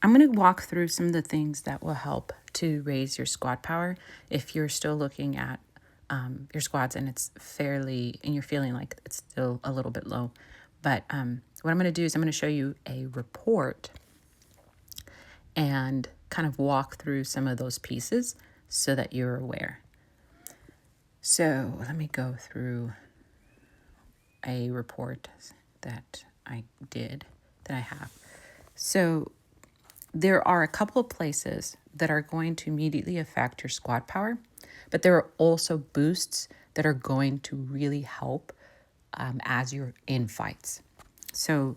I'm going to walk through some of the things that will help to raise your squat power if you're still looking at your squats and it's fairly, and you're feeling like it's still a little bit low. But what I'm going to do is I'm going to show you a report and kind of walk through some of those pieces so that you're aware. So let me go through a report that I have. So there are a couple of places that are going to immediately affect your squat power, but there are also boosts that are going to really help as you're in fights. So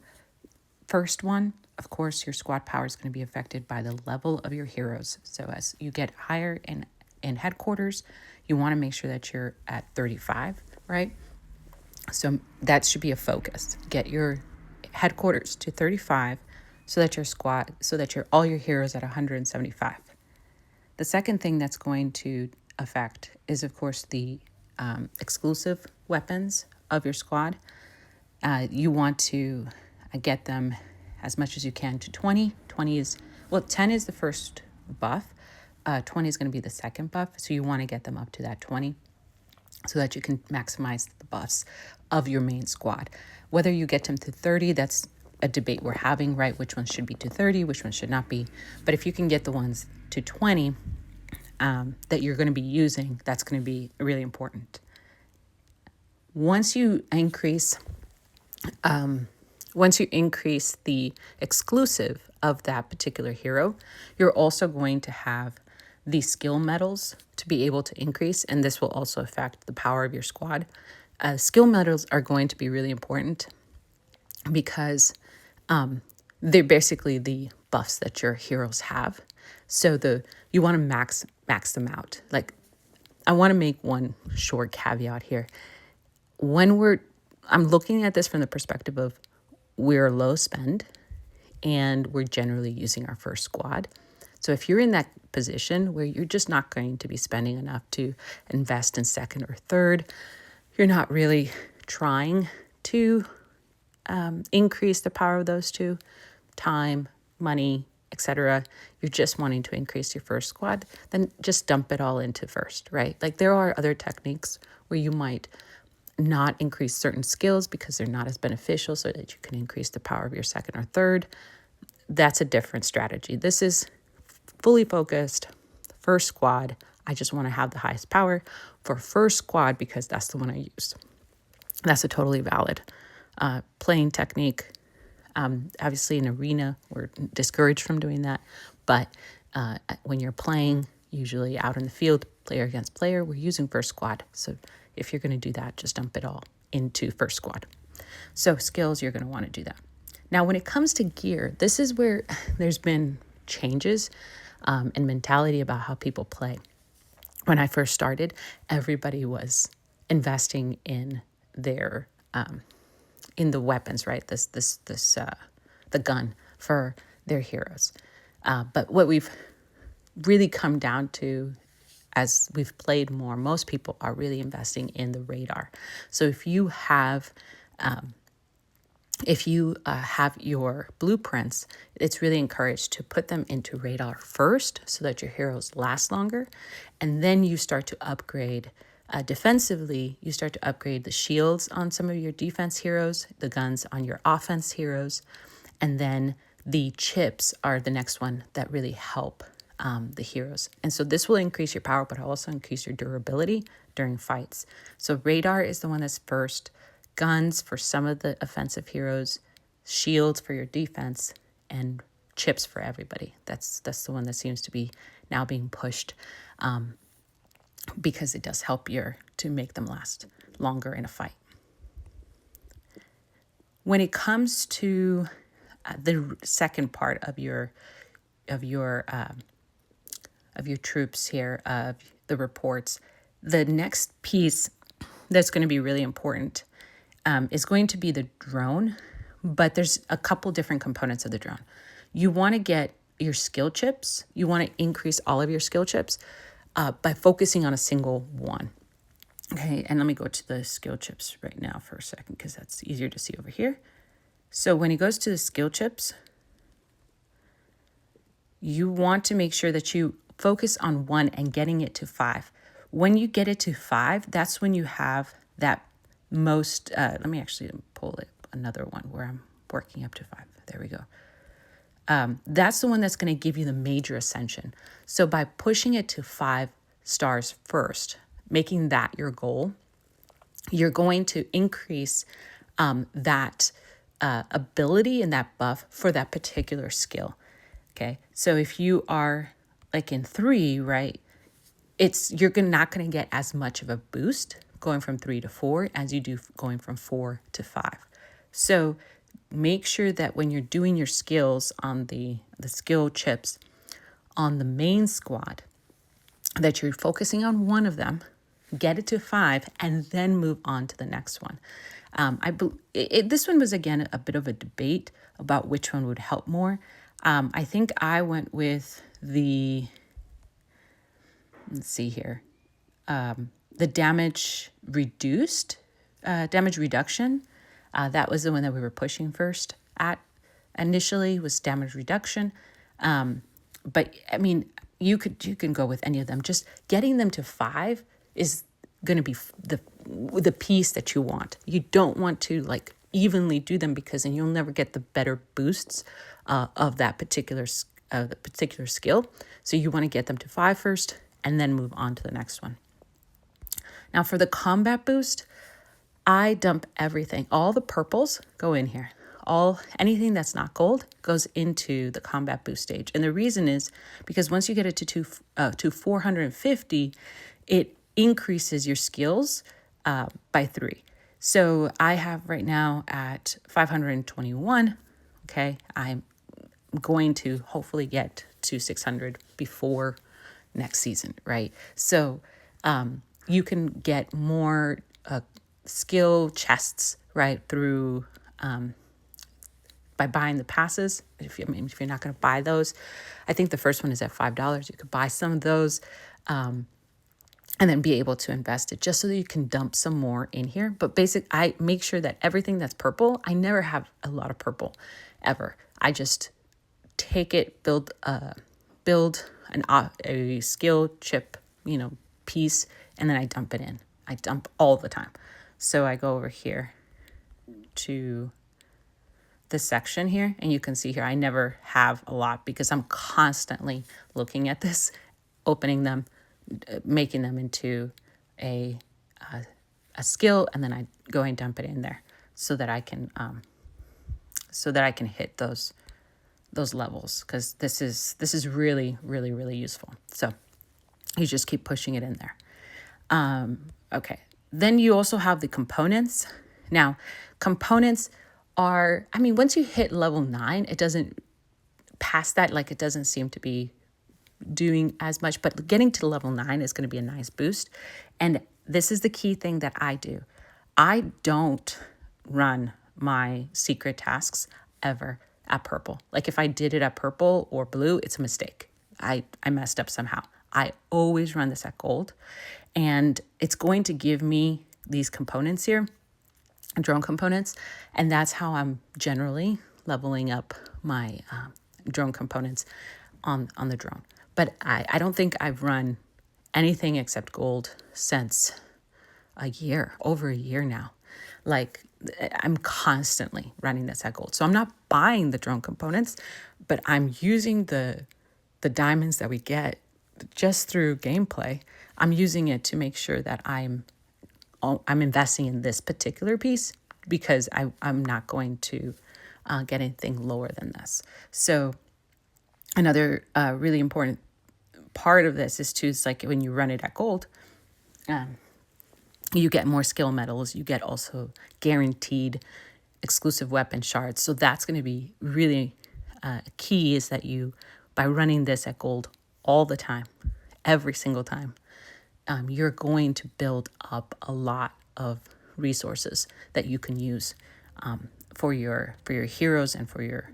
first one, of course, your squat power is going to be affected by the level of your heroes. So as you get higher in headquarters, you want to make sure that you're at 35, right? So that should be a focus. Get your headquarters to 35 so that all your heroes at 175. The second thing that's going to affect is, of course, the exclusive weapons of your squad. You want to get them as much as you can to 20. 10 is the first buff. 20 is going to be the second buff. So you want to get them up to that 20 so that you can maximize the buffs of your main squad. Whether you get them to 30, that's a debate we're having, right? Which ones should be to 30, which ones should not be. But if you can get the ones to 20 that you're going to be using, that's going to be really important. Once you increase the exclusive of that particular hero, you're also going to have the skill medals to be able to increase, and this will also affect the power of your squad. Skill medals are going to be really important because they're basically the buffs that your heroes have. So you want to max them out. Like, I want to make one short caveat here. I'm looking at this from the perspective of we're low spend and we're generally using our first squad. So if you're in that position where you're just not going to be spending enough to invest in second or third, you're not really trying to increase the power of those two, time, money, etc. You're just wanting to increase your first squad, then just dump it all into first, right? Like, there are other techniques where you might not increase certain skills because they're not as beneficial so that you can increase the power of your second or third. That's a different strategy. This is fully focused, first squad. I just want to have the highest power for first squad because that's the one I use. That's a totally valid playing technique. Obviously, in arena, we're discouraged from doing that. But when you're playing, usually out in the field, player against player, we're using first squad. So if you're going to do that, just dump it all into first squad. So skills, you're going to want to do that. Now, when it comes to gear, this is where there's been changes in mentality about how people play. When I first started, everybody was investing in their in the weapons, right? The gun for their heroes. But what we've really come down to as we've played more, most people are really investing in the radar. So if you have your blueprints, it's really encouraged to put them into radar first so that your heroes last longer. And then you start to upgrade defensively. You start to upgrade the shields on some of your defense heroes, the guns on your offense heroes. And then the chips are the next one that really help the heroes. And so this will increase your power, but also increase your durability during fights. So radar is the one that's first. Guns for some of the offensive heroes, shields for your defense, and chips for everybody. That's the one that seems to be now being pushed because it does help to make them last longer in a fight. When it comes to the second part of your troops here, of the reports, the next piece that's going to be really important is going to be the drone, but there's a couple different components of the drone. You want to get your skill chips. You want to increase all of your skill chips by focusing on a single one. Okay, and let me go to the skill chips right now for a second because that's easier to see over here. So when it goes to the skill chips, you want to make sure that you focus on 1 and getting it to 5. When you get it to 5, that's when you have that most, let me actually pull it another one where I'm working up to 5. There we go. That's the one that's going to give you the major ascension. So by pushing it to 5 stars first, making that your goal, you're going to increase that ability and that buff for that particular skill. Okay. So if you are like in 3, right, you're not going to get as much of a boost going from 3 to 4 as you do going from 4 to 5. So make sure that when you're doing your skills on the skill chips on the main squad, that you're focusing on one of them, get it to 5, and then move on to the next one. This one was, again, a bit of a debate about which one would help more. I think I went with let's see here, the damage reduction. That was the one that we were pushing first at initially, was damage reduction. But I mean, you can go with any of them. Just getting them to 5 is going to be the piece that you want. You don't want to like evenly do them, because then you'll never get the better boosts of that particular skill. So you want to get them to 5 first and then move on to the next one. Now for the combat boost, I dump everything. All the purples go in here. Anything that's not gold goes into the combat boost stage. And the reason is because once you get it to 450, it increases your skills by 3. So I have right now at 521. Okay, I'm going to hopefully get to 600 before next season, right? So you can get more skill chests, right, through by buying the passes. If you're not going to buy those, I think the first one is at $5. You could buy some of those and then be able to invest it just so that you can dump some more in here. But I make sure that everything that's purple, I never have a lot of purple ever. I just take it, build a skill chip, piece, and then I dump it in. I dump all the time. So I go over here to this section here, and you can see here I never have a lot because I'm constantly looking at this, opening them, making them into a skill, and then I go and dump it in there so that I can hit those levels, because this is really, really, really useful. So you just keep pushing it in there. Okay. Then you also have the components. Now, components are, once you hit level 9, it doesn't pass that, like it doesn't seem to be doing as much, but getting to level 9 is going to be a nice boost. And this is the key thing that I do. I don't run my secret tasks ever at purple. Like if I did it at purple or blue, it's a mistake. I messed up somehow. I always run this at gold, and it's going to give me these components here, drone components, and that's how I'm generally leveling up my drone components on the drone. But I don't think I've run anything except gold since over a year now. Like I'm constantly running this at gold. So I'm not buying the drone components, but I'm using the diamonds that we get just through gameplay. I'm using it to make sure that I'm investing in this particular piece, because I'm not going to get anything lower than this. So another really important part of this is like when you run it at gold, you get more skill medals. You get also guaranteed exclusive weapon shards. So that's going to be really key, is that by running this at gold all the time, every single time, you're going to build up a lot of resources that you can use for your heroes and for your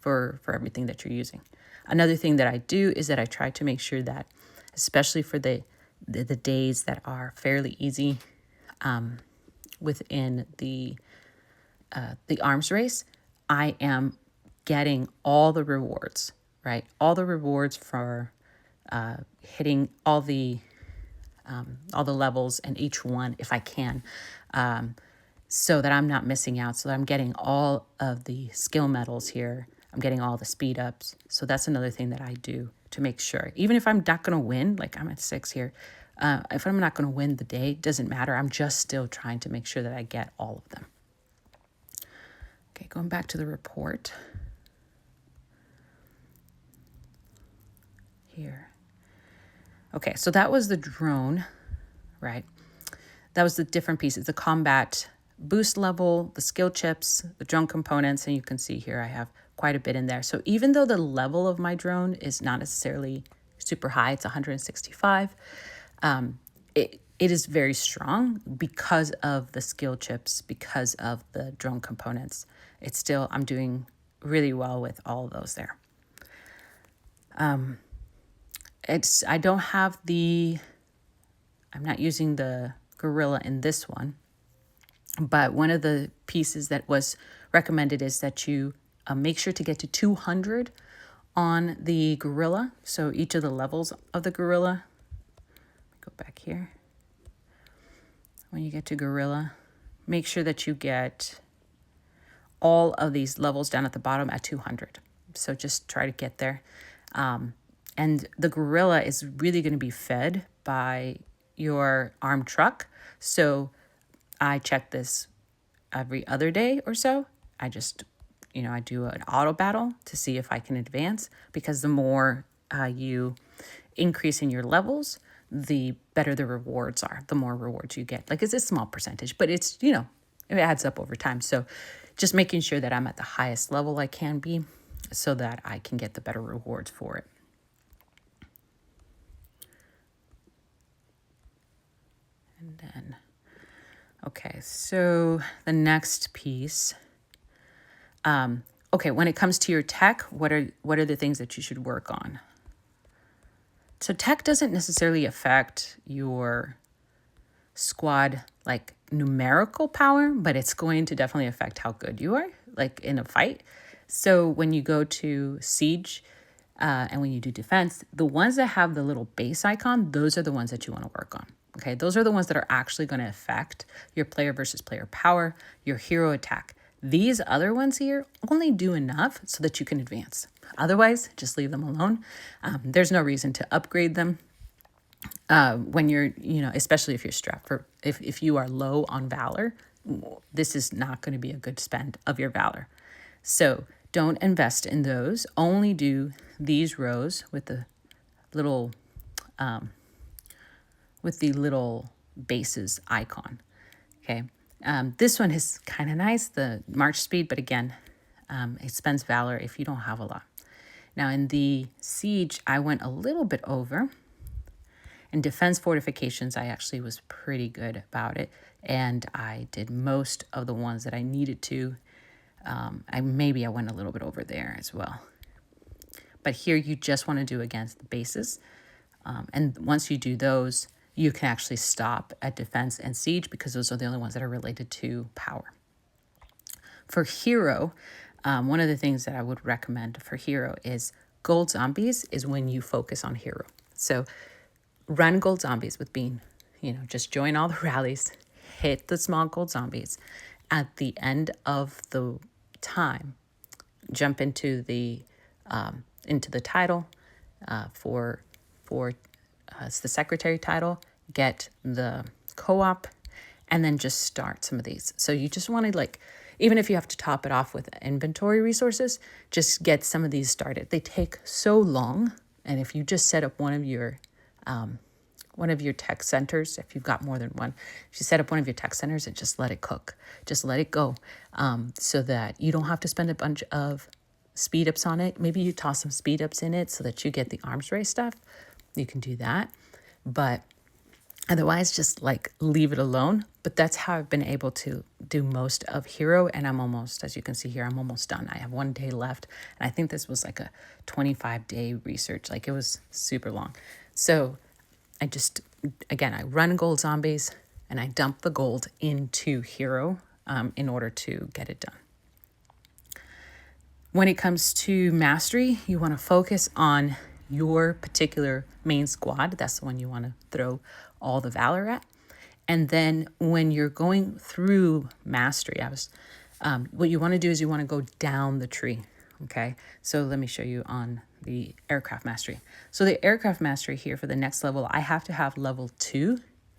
for everything that you're using. Another thing that I do is that I try to make sure that, especially for the days that are fairly easy within the arms race, I am getting all the rewards right? All the rewards for hitting all the levels in each one if I can, so that I'm not missing out, so that I'm getting all of the skill medals here. I'm getting all the speed ups. So that's another thing that I do to make sure, even if I'm not going to win, like I'm at 6 here, if I'm not going to win the day, doesn't matter. I'm just still trying to make sure that I get all of them. Okay, going back to the report here. Okay, so that was the drone, right? That was the different pieces, the combat boost level, the skill chips, the drone components, and you can see here I have quite a bit in there. So even though the level of my drone is not necessarily super high, it's 165, it is very strong because of the skill chips, because of the drone components. It's still, I'm doing really well with all of those there. I don't have I'm not using the Gorilla in this one, but one of the pieces that was recommended is that you make sure to get to 200 on the Gorilla. So each of the levels of the Gorilla, go back here. When you get to Gorilla, make sure that you get all of these levels down at the bottom at 200. So just try to get there. And the Gorilla is really going to be fed by your armed truck. So I check this every other day or so. I just, I do an auto battle to see if I can advance, because the more you increase in your levels, the better the rewards are, the more rewards you get. Like, it's a small percentage, but it's, it adds up over time. So just making sure that I'm at the highest level I can be so that I can get the better rewards for it. And then, okay, so the next piece, okay, when it comes to your tech, what are the things that you should work on? So tech doesn't necessarily affect your squad like numerical power, but it's going to definitely affect how good you are, like in a fight. So when you go to siege and when you do defense, the ones that have the little base icon, those are the ones that you want to work on. Okay, those are the ones that are actually going to affect your player versus player power, your hero attack. These other ones here only do enough so that you can advance. Otherwise, just leave them alone. There's no reason to upgrade them when you're, especially if you're strapped for, if you are low on valor, this is not going to be a good spend of your valor. So don't invest in those. Only do these rows with the little bases icon. Okay. This one is kind of nice, the march speed, but again, it spends valor if you don't have a lot. Now in the siege, I went a little bit over. In defense fortifications, I actually was pretty good about it, and I did most of the ones that I needed to. I went a little bit over there as well. But here you just want to do against the bases. And once you do those, you can actually stop at defense and siege, because those are the only ones that are related to power. For hero, one of the things that I would recommend for hero is gold zombies is when you focus on hero. So run gold zombies with Bean. Just join all the rallies, hit the small gold zombies. At the end of the time, jump into the title for it's the secretary title, get the co-op, and then just start some of these. So you just want to, even if you have to top it off with inventory resources, just get some of these started. They take so long, and if you just set up one of your tech centers, if you've got more than one, if you set up one of your tech centers and just let it cook, just let it go, so that you don't have to spend a bunch of speed ups on it. Maybe you toss some speed ups in it so that you get the arms race stuff. You can do that, but otherwise just leave it alone. But that's how I've been able to do most of hero, and I'm almost, as you can see here, I'm almost done. I have 1 day left, and I think this was a 25-day research. It was super long. So I run gold zombies and I dump the gold into hero in order to get it done. When it comes to mastery, you want to focus on your particular main squad. That's the one you want to throw all the valor at. And then when you're going through mastery, what you want to do is you want to go down the tree. Okay, so let me show you on the aircraft mastery. So the aircraft mastery here for the next level, I have to have level 2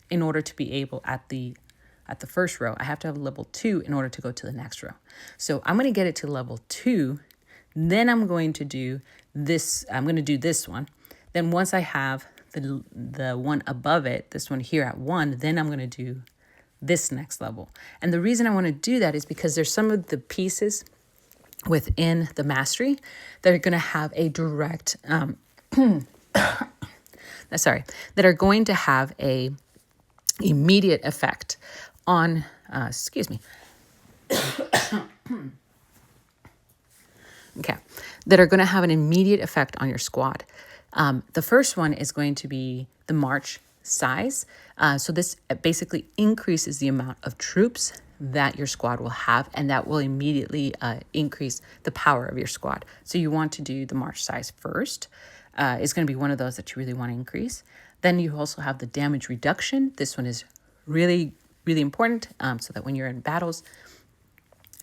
in order to be able at the first row. I have to have level 2 in order to go to the next row. So I'm going to get it to level 2. Then I'm going to do this. I'm going to do this one. Then once I have the one above it, this one here at 1, then I'm going to do this next level. And the reason I want to do that is because there's some of the pieces within the mastery that are going to have a direct, that are going to have a immediate effect on, okay, that are going to have an immediate effect on your squad. The first one is going to be the march size. So this basically increases the amount of troops that your squad will have, and that will immediately increase the power of your squad. So you want to do the march size first. It's going to be one of those that you really want to increase. Then you also have the damage reduction. This one is really, really important, so that when you're in battles,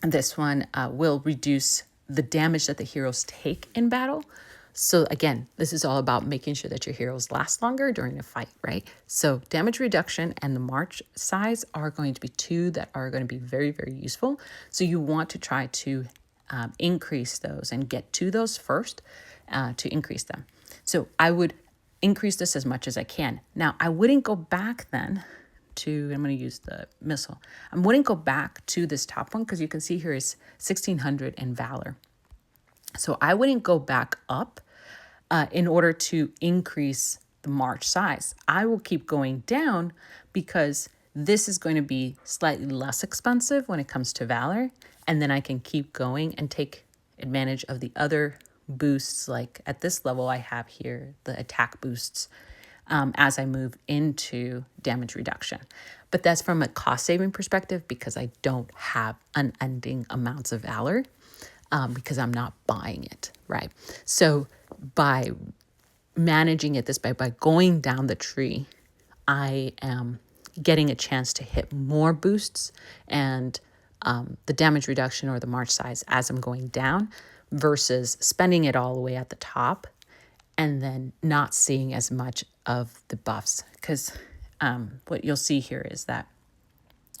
this one will reduce the damage that the heroes take in battle. So again, this is all about making sure that your heroes last longer during a fight, right? So damage reduction and the march size are going to be two that are going to be very, very useful. So you want to try to increase those and get to those first to increase them. So I would increase this as much as I can. Now, I wouldn't go back then to, I'm going to use the missile. I wouldn't go back to this top one because you can see here is 1600 in Valor. So I wouldn't go back up in order to increase the march size. I will keep going down because this is going to be slightly less expensive when it comes to Valor. And then I can keep going and take advantage of the other boosts. Like at this level, I have here the attack boosts as I move into damage reduction. But that's from a cost saving perspective because I don't have unending amounts of Valor. Because I'm not buying it, right? So by managing it by going down the tree, I am getting a chance to hit more boosts and the damage reduction or the march size as I'm going down versus spending it all the way at the top and then not seeing as much of the buffs. Because what you'll see here is that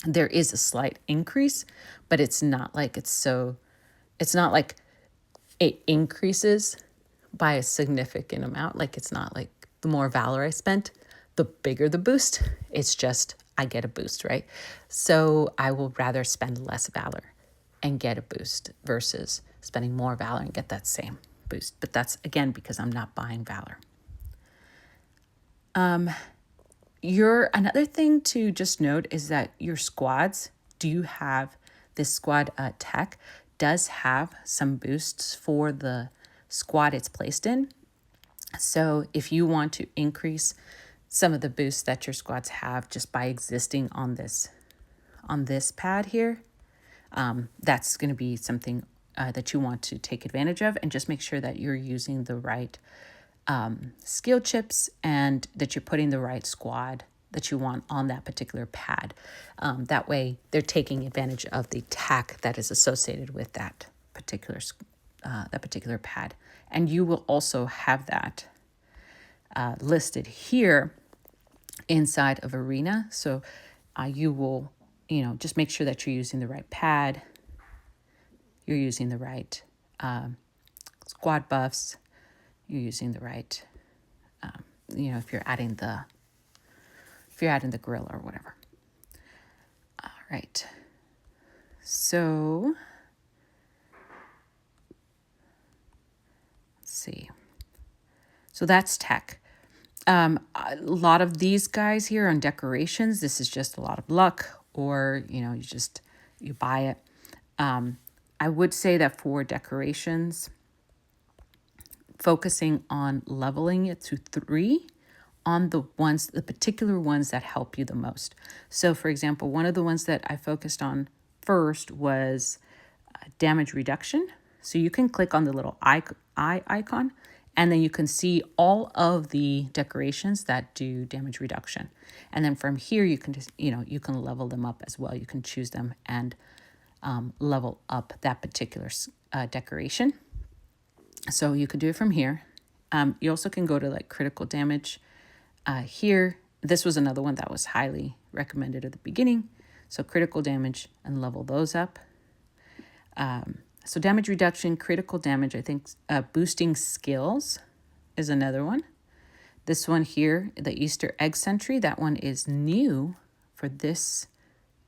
there is a slight increase, but it's not like it's not like it increases by a significant amount. Like it's not like the more Valor I spent, the bigger the boost. It's just I get a boost, right? So I will rather spend less Valor and get a boost versus spending more Valor and get that same boost. But that's, again, because I'm not buying Valor. Another thing to just note is that your squads do have this squad tech does have some boosts for the squad it's placed in. So if you want to increase some of the boosts that your squads have just by existing on this pad here, that's going to be something that you want to take advantage of, and just make sure that you're using the right skill chips and that you're putting the right squad that you want on that particular pad. That way they're taking advantage of the tech that is associated with that particular pad. And you will also have that listed here inside of Arena. So you will, just make sure that you're using the right pad, you're using the right squad buffs, you're using the right, if you're adding the gorilla or whatever. All right. So let's see. So that's tech. A lot of these guys here on decorations, this is just a lot of luck, or, you buy it. I would say that for decorations, focusing on leveling it to 3 on the particular ones that help you the most. So for example, one of the ones that I focused on first was damage reduction. So you can click on the little eye icon, and then you can see all of the decorations that do damage reduction. And then from here, you can just, you can level them up as well. You can choose them and level up that particular decoration. So you could do it from here. You also can go to like critical damage here. This was another one that was highly recommended at the beginning. So critical damage and level those up. So damage reduction, critical damage, I think boosting skills is another one. This one here, the Easter egg sentry, that one is new for this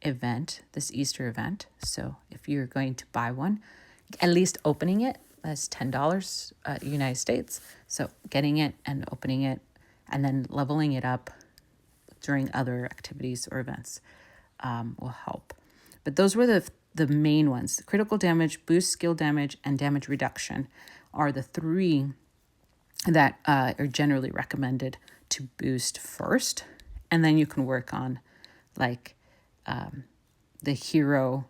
event, this Easter event. So if you're going to buy one, at least opening it, that's $10 United States. So getting it and opening it and then leveling it up during other activities or events will help. But those were the main ones. Critical damage, boost skill damage, and damage reduction are the three that are generally recommended to boost first. And then you can work on like the hero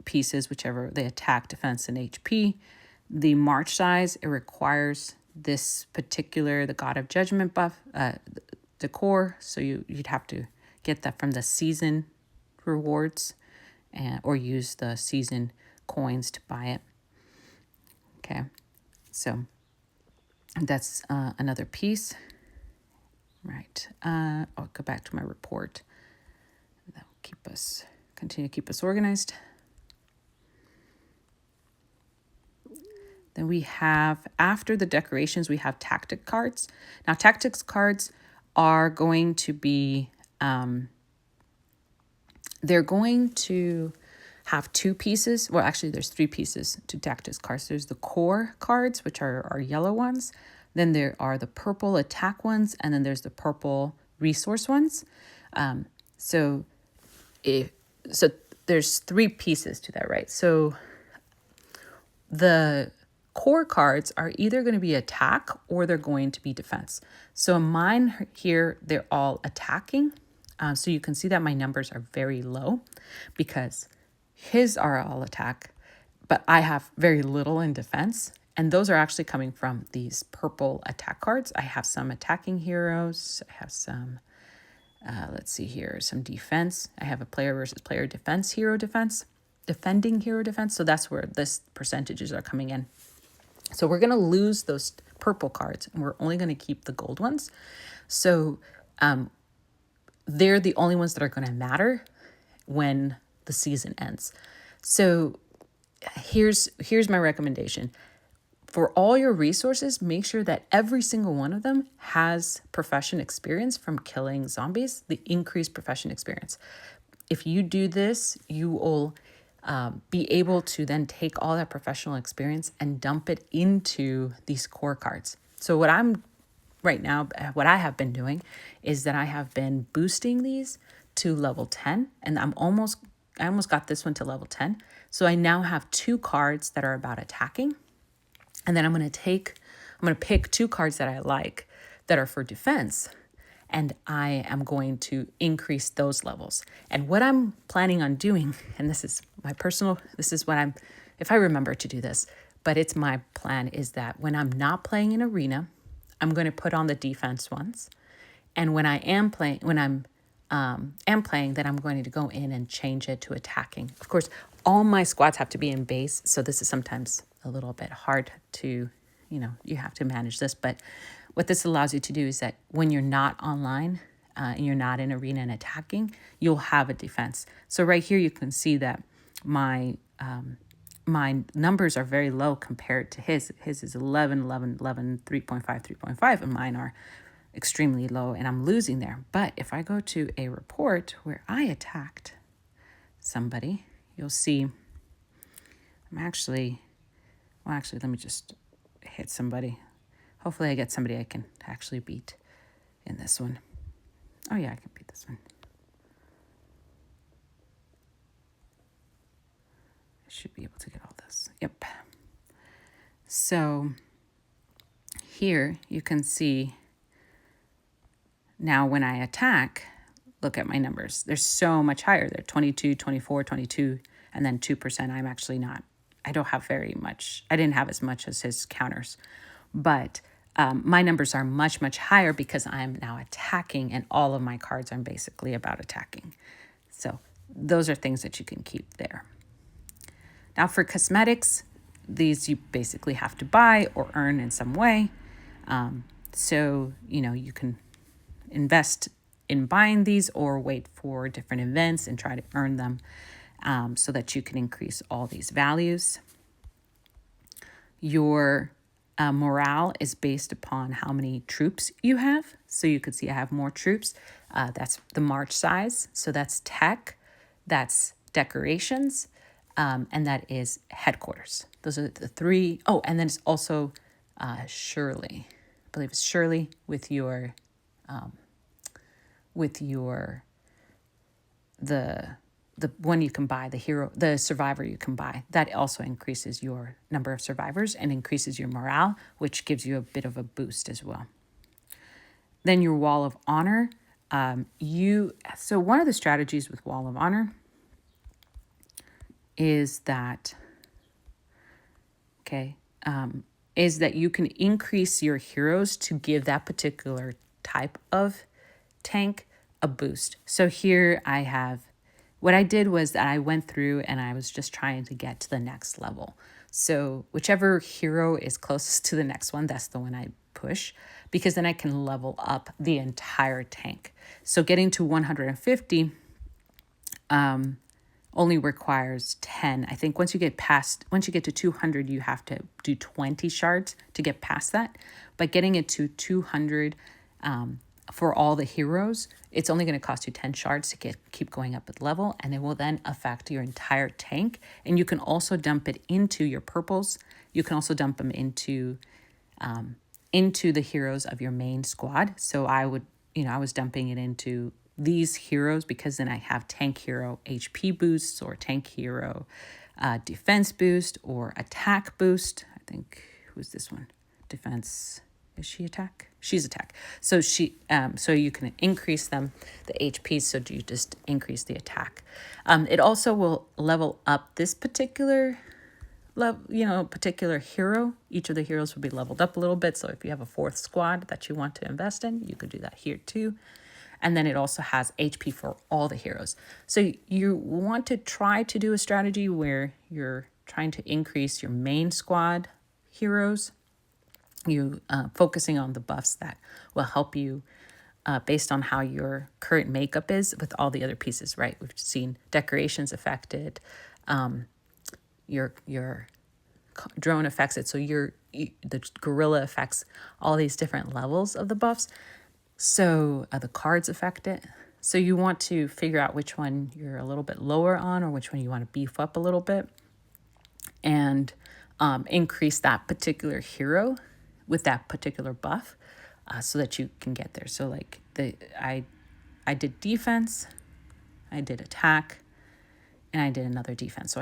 pieces, whichever, the attack, defense, and HP. The march size, it requires this particular, the God of Judgment buff, decor. So you'd have to get that from the season rewards or use the season coins to buy it. Okay, so that's another piece. Right, I'll go back to my report. That will continue to keep us organized. Then we have, after the decorations, we have tactic cards. Now, tactics cards are going to be, they're going to have two pieces. Well, actually, there's three pieces to tactics cards. There's the core cards, which are our yellow ones. Then there are the purple attack ones, and then there's the purple resource ones. So there's three pieces to that, right? So the core cards are either going to be attack or they're going to be defense. So mine here, they're all attacking. So you can see that my numbers are very low because his are all attack, but I have very little in defense. And those are actually coming from these purple attack cards. I have some attacking heroes. I have some, let's see here, some defense. I have a player versus player defense, hero defense, defending hero defense. So that's where this percentages are coming in. So we're going to lose those purple cards and we're only going to keep the gold ones. So they're the only ones that are going to matter when the season ends. So here's my recommendation. For all your resources, make sure that every single one of them has profession experience from killing zombies, the increased profession experience. If you do this, you will be able to then take all that professional experience and dump it into these core cards. So what I have been doing is that I have been boosting these to level 10, and I almost got this one to level 10. So I now have two cards that are about attacking. And then I'm going to pick two cards that I like that are for defense. And I am going to increase those levels. And what I'm planning on doing, and this is if I remember to do this, but it's my plan, is that when I'm not playing in arena, I'm going to put on the defense ones. And when I'm playing, then I'm going to go in and change it to attacking. Of course, all my squads have to be in base. So this is sometimes a little bit hard to, you have to manage this. But what this allows you to do is that when you're not online and you're not in arena and attacking, you'll have a defense. So right here, you can see that my numbers are very low compared to his. His is 11, 11, 11, 3.5, 3.5, and mine are extremely low, and I'm losing there. But if I go to a report where I attacked somebody, you'll see let me just hit somebody. Hopefully I get somebody I can actually beat in this one. Oh yeah, I can beat this one. I should be able to get all this. Yep. So here you can see now when I attack, look at my numbers. They're so much higher. They're 22, 24, 22, and then 2%. I'm actually not I don't have very much. I didn't have as much as his counters, but my numbers are much, much higher because I'm now attacking, and all of my cards are basically about attacking. So those are things that you can keep there. Now for cosmetics, these you basically have to buy or earn in some way. So, you can invest in buying these or wait for different events and try to earn them so that you can increase all these values. Your morale is based upon how many troops you have. So you could see I have more troops. That's the march size. So that's tech, that's decorations, and that is headquarters. Those are the three. Oh, and then it's also Shirley. I believe it's Shirley with your the one you can buy, the survivor you can buy. That also increases your number of survivors and increases your morale, which gives you a bit of a boost as well. Then your wall of honor. So one of the strategies with wall of honor is that you can increase your heroes to give that particular type of tank a boost. So here I have, what I did was that I went through and I was just trying to get to the next level. So whichever hero is closest to the next one, that's the one I push, because then I can level up the entire tank. So getting to 150 only requires 10. I think once you get to 200, you have to do 20 shards to get past that. But getting it to 200 for all the heroes, it's only going to cost you 10 shards to keep going up at level, and it will then affect your entire tank. And you can also dump it into your purples. You can also dump them into the heroes of your main squad. So I was dumping it into these heroes because then I have tank hero HP boosts or tank hero defense boost or attack boost. I think, who's this one? Defense. Is she attack? She's attack. So so you can increase them, the HP, so you just increase the attack. It also will level up this particular hero. Each of the heroes will be leveled up a little bit. So if you have a fourth squad that you want to invest in, you could do that here too. And then it also has HP for all the heroes. So you want to try to do a strategy where you're trying to increase your main squad heroes. You focusing on the buffs that will help you based on how your current makeup is with all the other pieces, right? We've seen decorations affected, your drone affects it, so the gorilla affects all these different levels of the buffs. So the cards affect it. So you want to figure out which one you're a little bit lower on or which one you want to beef up a little bit and increase that particular hero with that particular buff so that you can get there. So like I did defense, I did attack, and I did another defense.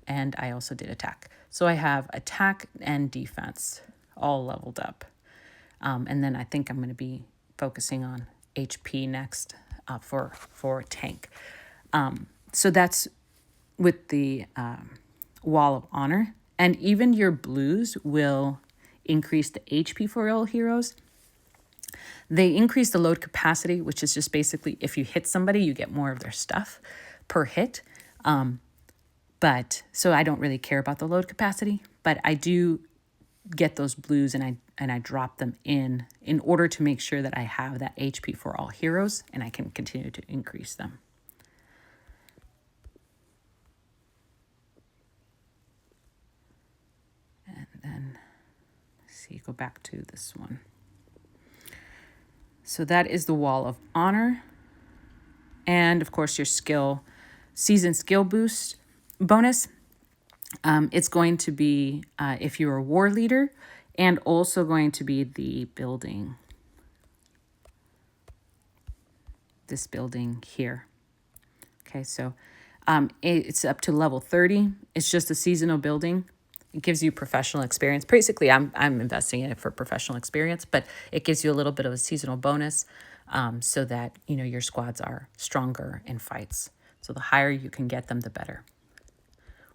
And I also did attack. So I have attack and defense all leveled up. And then I think I'm going to be focusing on HP next for tank. So that's with the wall of honor. And even your blues will increase the HP for all heroes. They increase the load capacity, which is just basically if you hit somebody, you get more of their stuff per hit. But so I don't really care about the load capacity, but I do get those blues and I drop them in order to make sure that I have that HP for all heroes and I can continue to increase them. And then go back to this one. So that is the wall of honor. And of course your season skill boost bonus. It's going to be if you're a war leader, and also going to be the building. This building here. Okay, so it's up to level 30. It's just a seasonal building. It gives you professional experience. Basically, I'm investing in it for professional experience, but it gives you a little bit of a seasonal bonus so that your squads are stronger in fights. So the higher you can get them, the better.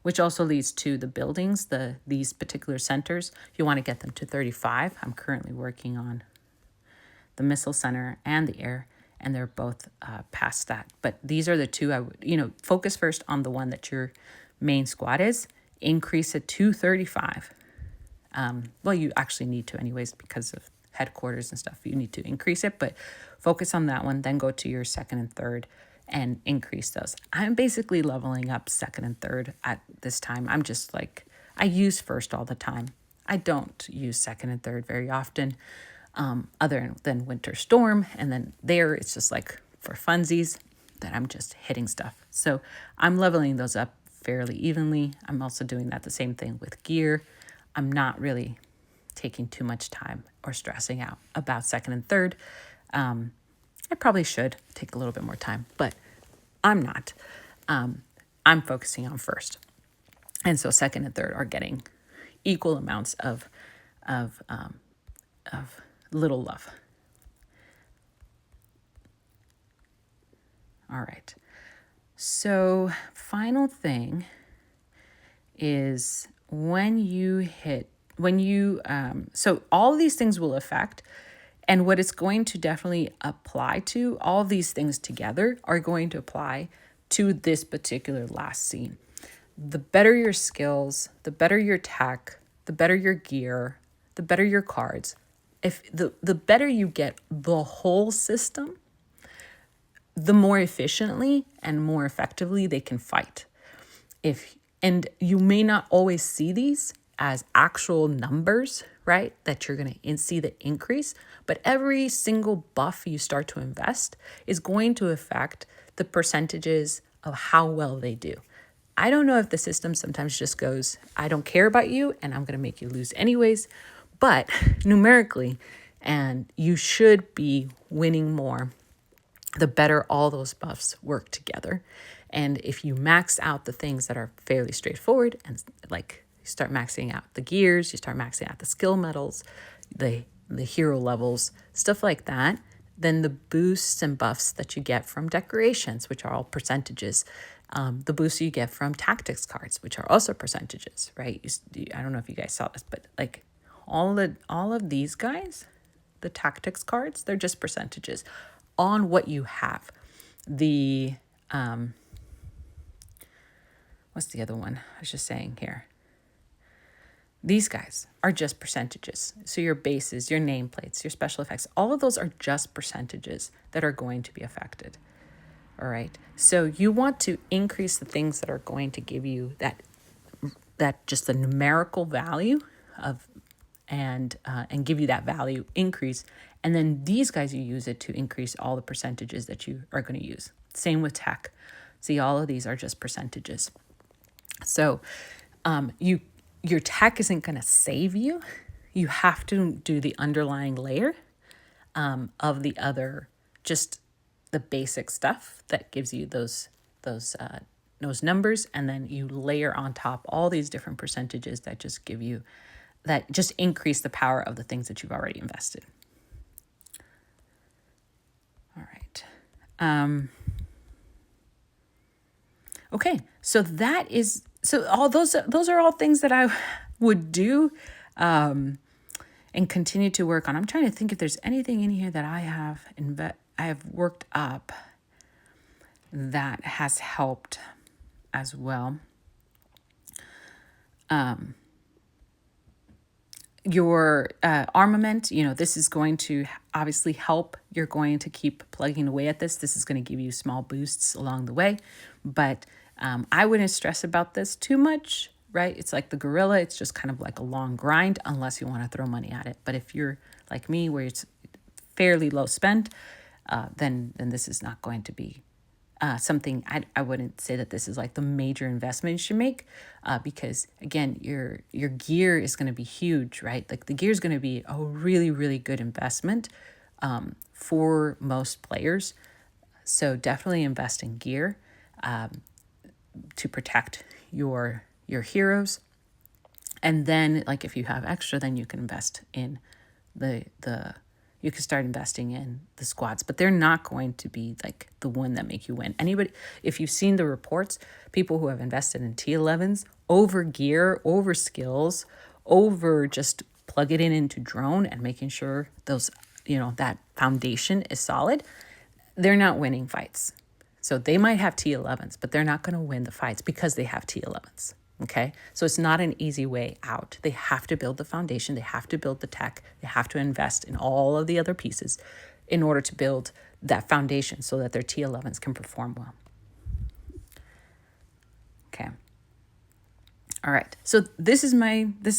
which also leads to the buildings, these particular centers. You want to get them to 35. I'm currently working on the missile center and the air, and they're both past that. But these are the two I would, focus first on the one that your main squad is, increase it to 35. Well, you actually need to anyways because of headquarters and stuff. You need to increase it, but focus on that one, then go to your second and third and increase those. I'm basically leveling up second and third at this time. I'm just like, I use first all the time. I don't use second and third very often, other than Winter Storm. And then there, it's just like for funsies that I'm just hitting stuff. So I'm leveling those up fairly evenly. I'm also doing that the same thing with gear. I'm not really taking too much time or stressing out about second and third. I probably should take a little bit more time, but I'm not. I'm focusing on first. And so second and third are getting equal amounts of little love. All right. So final thing is so all of these things will affect, and what it's going to definitely apply to, all of these things together are going to apply to this particular last scene. The better your skills, the better your tech, the better your gear, the better your cards. If the better you get the whole system, the more efficiently and more effectively they can fight. And you may not always see these as actual numbers, right? That you're going to see the increase, but every single buff you start to invest is going to affect the percentages of how well they do. I don't know if the system sometimes just goes, I don't care about you and I'm going to make you lose anyways, but numerically, and you should be winning more the better all those buffs work together. And if you max out the things that are fairly straightforward, and like you start maxing out the gears, you start maxing out the skill medals, the hero levels, stuff like that, then the boosts and buffs that you get from decorations, which are all percentages, the boosts you get from tactics cards, which are also percentages, right? I don't know if you guys saw this, but like all of these guys, the tactics cards, they're just percentages on what you have. The what's the other one I was just saying here? These guys are just percentages. So your bases, your nameplates, your special effects, all of those are just percentages that are going to be affected. All right. So you want to increase the things that are going to give you that just the numerical value of and give you that value increase. And then these guys, you use it to increase all the percentages that you are going to use. Same with tech. See, all of these are just percentages. So your tech isn't going to save you. You have to do the underlying layer of the other, just the basic stuff that gives you those numbers. And then you layer on top all these different percentages that just give you, that just increase the power of the things that you've already invested. All right. Okay, so all those are all things that I would do and continue to work on. I'm trying to think if there's anything in here that I have worked up that has helped as well. Your armament, this is going to obviously help. You're going to keep plugging away at this. This is going to give you small boosts along the way, but I wouldn't stress about this too much, right? It's like the gorilla. It's just kind of like a long grind unless you want to throw money at it. But if you're like me, where it's fairly low spend, then this is not going to be something. I wouldn't say that this is like the major investment you should make, because again, your gear is going to be huge, right? Like the gear is going to be a really, really good investment for most players. So definitely invest in gear to protect your heroes. And then like if you have extra, then you can invest in the you can start investing in the squats, but they're not going to be like the one that make you win. Anybody, if you've seen the reports, people who have invested in T11s over gear, over skills, over just plug it in into drone and making sure those, that foundation is solid, they're not winning fights. So they might have T11s, but they're not going to win the fights because they have T11s. Okay, so it's not an easy way out. They have to build the foundation. They have to build the tech. They have to invest in all of the other pieces in order to build that foundation so that their T11s can perform well. Okay. All right. So this is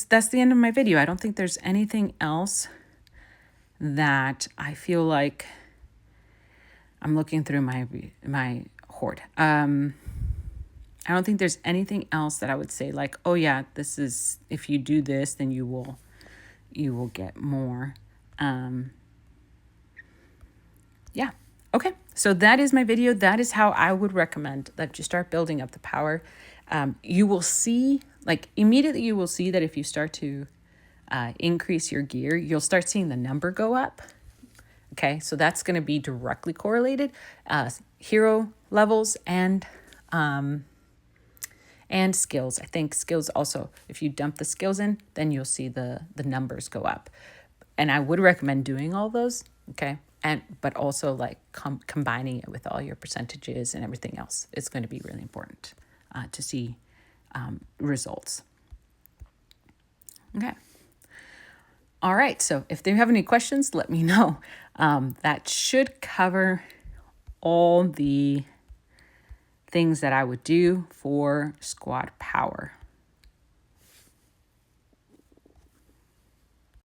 that's the end of my video. I don't think there's anything else that I feel like I'm looking through my hoard. I don't think there's anything else that I would say like, oh yeah, this is, if you do this, then you will get more. Yeah. Okay. So that is my video. That is how I would recommend that you start building up the power. You will see, like immediately you will see that if you start to increase your gear, you'll start seeing the number go up. Okay. So that's going to be directly correlated. Hero levels and skills. I think skills also, if you dump the skills in, then you'll see the numbers go up. And I would recommend doing all those, okay? But also like combining it with all your percentages and everything else. It's going to be really important to see results. Okay. All right. So if you have any questions, let me know. That should cover all the things that I would do for squat power.